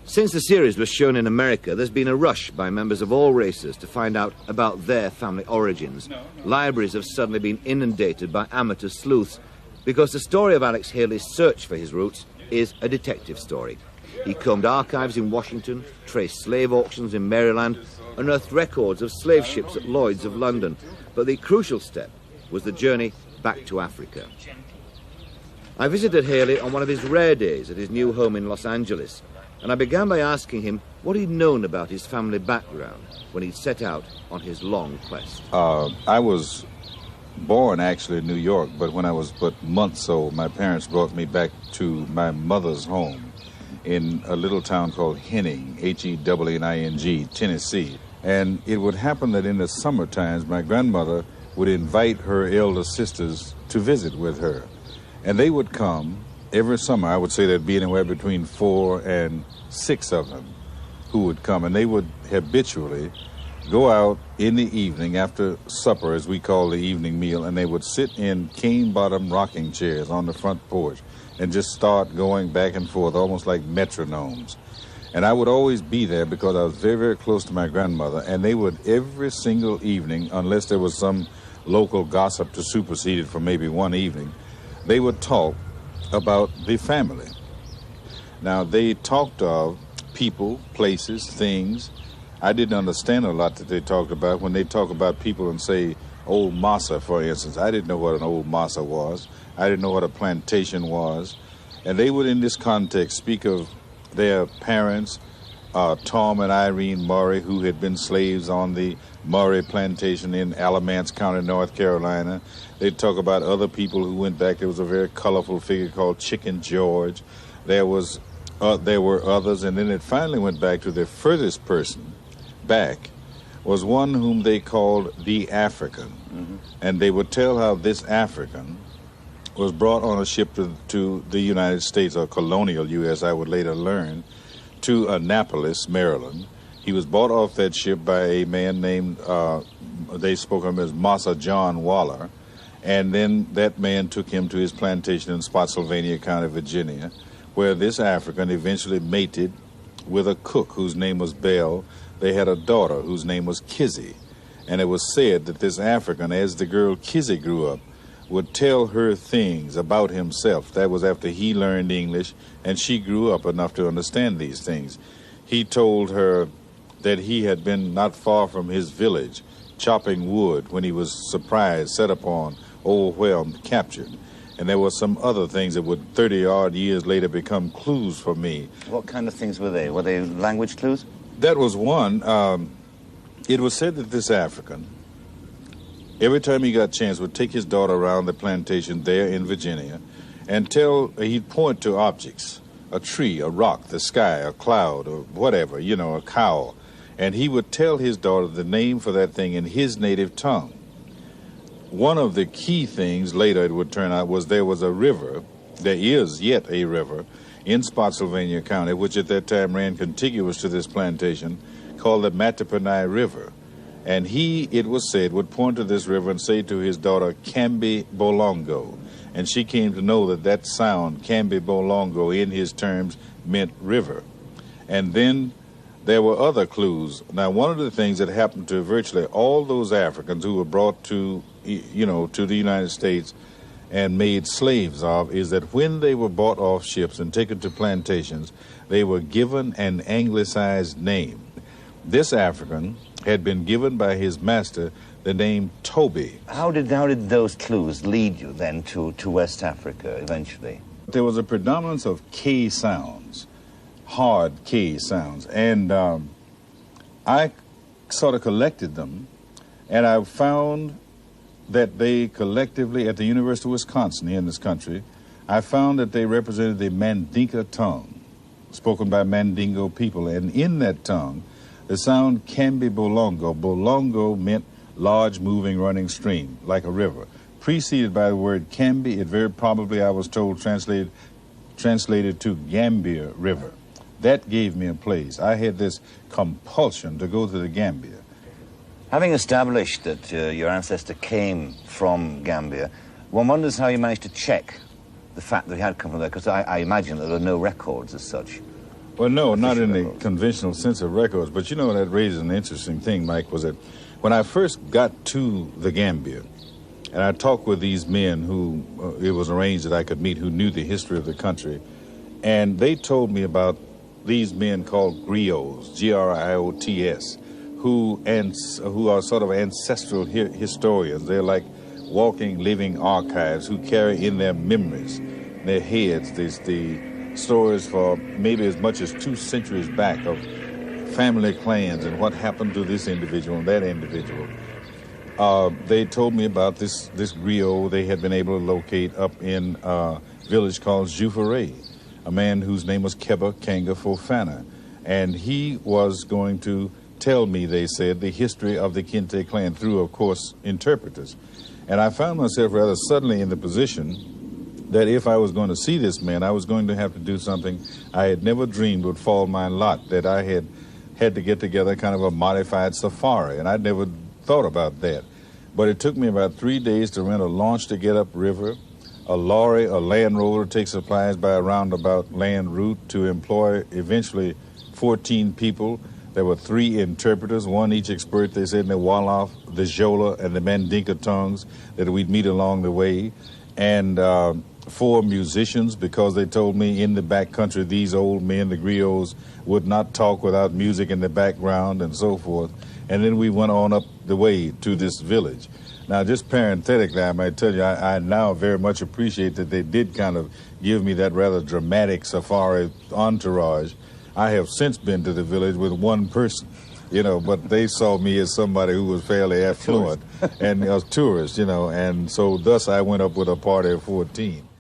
Since the series was shown in America, there's been a rush by members of all races to find out about their family origins. Libraries have suddenly been inundated by amateur sleuths because the story of Alex Haley's search for his roots is a detective story. He combed archives in Washington, traced slave auctions in Maryland, unearthed records of slave ships at Lloyd's of London. But the crucial step was the journey back to Africa. I visited Haley on one of his rare days at his new home in Los Angeles, and I began by asking him what he'd known about his family background when he'd set out on his long quest. I was born actually in New York, but when I was but months old, my parents brought me back to my mother's home in a little town called Henning, Henning, Tennessee. And it would happen that in the summer times, my grandmother would invite her elder sisters to visit with her. And they would come every summer. I would say there'd be anywhere between 4 and 6 of them who would come, and they would habitually go out in the evening after supper, as we call the evening meal, and they would sit in cane-bottom rocking chairs on the front porch and just start going back and forth, almost like metronomes. And I would always be there because I was very, very close to my grandmother, and they would every single evening, unless there was some local gossip to supersede it for maybe one evening, they would talk about the family. Now, they talked of people, places, things. I didn't understand a lot that they talked about. When they talk about people and say, old massa, for instance, I didn't know what an old massa was. I didn't know what a plantation was. And they would, in this context, speak of their parents, Tom and Irene Murray, who had been slaves on the Murray plantation in Alamance County, North Carolina. They'd talk about other people who went back. There was a very colorful figure called Chicken George. There were others, and then it finally went back to the furthest person back was one whom they called the African. Mm-hmm. And they would tell how this African was brought on a ship to the United States, or colonial U.S., I would later learn, to Annapolis, Maryland. He was bought off that ship by a man named, they spoke of him as Massa John Waller, and then that man took him to his plantation in Spotsylvania County, Virginia, where this African eventually mated with a cook whose name was Bell. They had a daughter whose name was Kizzy, and it was said that this African, as the girl Kizzy grew up, would tell her things about himself. That was after he learned English and she grew up enough to understand these things. He told her that he had been not far from his village chopping wood when he was surprised, set upon, overwhelmed, captured. And there were some other things that would 30-odd years later become clues for me. What kind of things were they? Were they language clues? That was one. It was said that this African, every time he got a chance, would take his daughter around the plantation there in Virginia and he'd point to objects, a tree, a rock, the sky, a cloud, or whatever, you know, a cow. And he would tell his daughter the name for that thing in his native tongue. One of the key things later, it would turn out, was there was a river, there is yet a river, in Spotsylvania County, which at that time ran contiguous to this plantation, called the Mattapony River. And he, it was said, would point to this river and say to his daughter, Cambi Bolongo. And she came to know that that sound, Cambi Bolongo, in his terms, meant river. And then there were other clues. Now, one of the things that happened to virtually all those Africans who were brought to, to the United States and made slaves of is that when they were bought off ships and taken to plantations, they were given an anglicized name. This African had been given by his master the name Toby. How did those clues lead you then to West Africa eventually? There was a predominance of K sounds, hard K sounds, and I sort of collected them, and I found that they collectively, at the University of Wisconsin here in this country, I found that they represented the Mandinka tongue, spoken by Mandingo people, and in that tongue, the sound Cambi Bolongo. Bolongo meant large, moving, running stream, like a river. Preceded by the word Cambi, it very probably, I was told, translated to Gambia River. That gave me a place. I had this compulsion to go to the Gambia. Having established that your ancestor came from Gambia, one wonders how you managed to check the fact that he had come from there, because I imagine that there are no records as such. Well, no, not in the conventional sense of records, but you know, that raises an interesting thing, Mike, was that when I first got to the Gambia, and I talked with these men who it was arranged that I could meet, who knew the history of the country, and they told me about these men called griots, G-R-I-O-T-S, who are sort of ancestral historians. They're like walking, living archives who carry in their memories, their heads, the stories for maybe as much as 2 centuries back of family clans and what happened to this individual and that individual. They told me about this griot they had been able to locate up in a village called Jufere, a man whose name was Keba Kanga Fofana. And he was going to tell me, they said, the history of the Kente clan through, of course, interpreters. And I found myself rather suddenly in the position that if I was going to see this man, I was going to have to do something I had never dreamed would fall my lot, that I had to get together kind of a modified safari, and I'd never thought about that. But it took me about 3 days to rent a launch to get upriver, a lorry, a Land Rover to take supplies by a roundabout land route, to employ eventually 14 people. There were 3 interpreters, one each expert, they said, in the Wolof, the Jola, and the Mandinka tongues that we'd meet along the way, and 4 musicians, because they told me in the back country these old men, the griots, would not talk without music in the background and so forth. And then we went on up the way to this village. Now, just parenthetically, I might tell you, I now very much appreciate that they did kind of give me that rather dramatic safari entourage. I have since been to the village with 1 person, you know, but they saw me as somebody who was fairly affluent and a tourist, you know, and so thus I went up with a party of 14.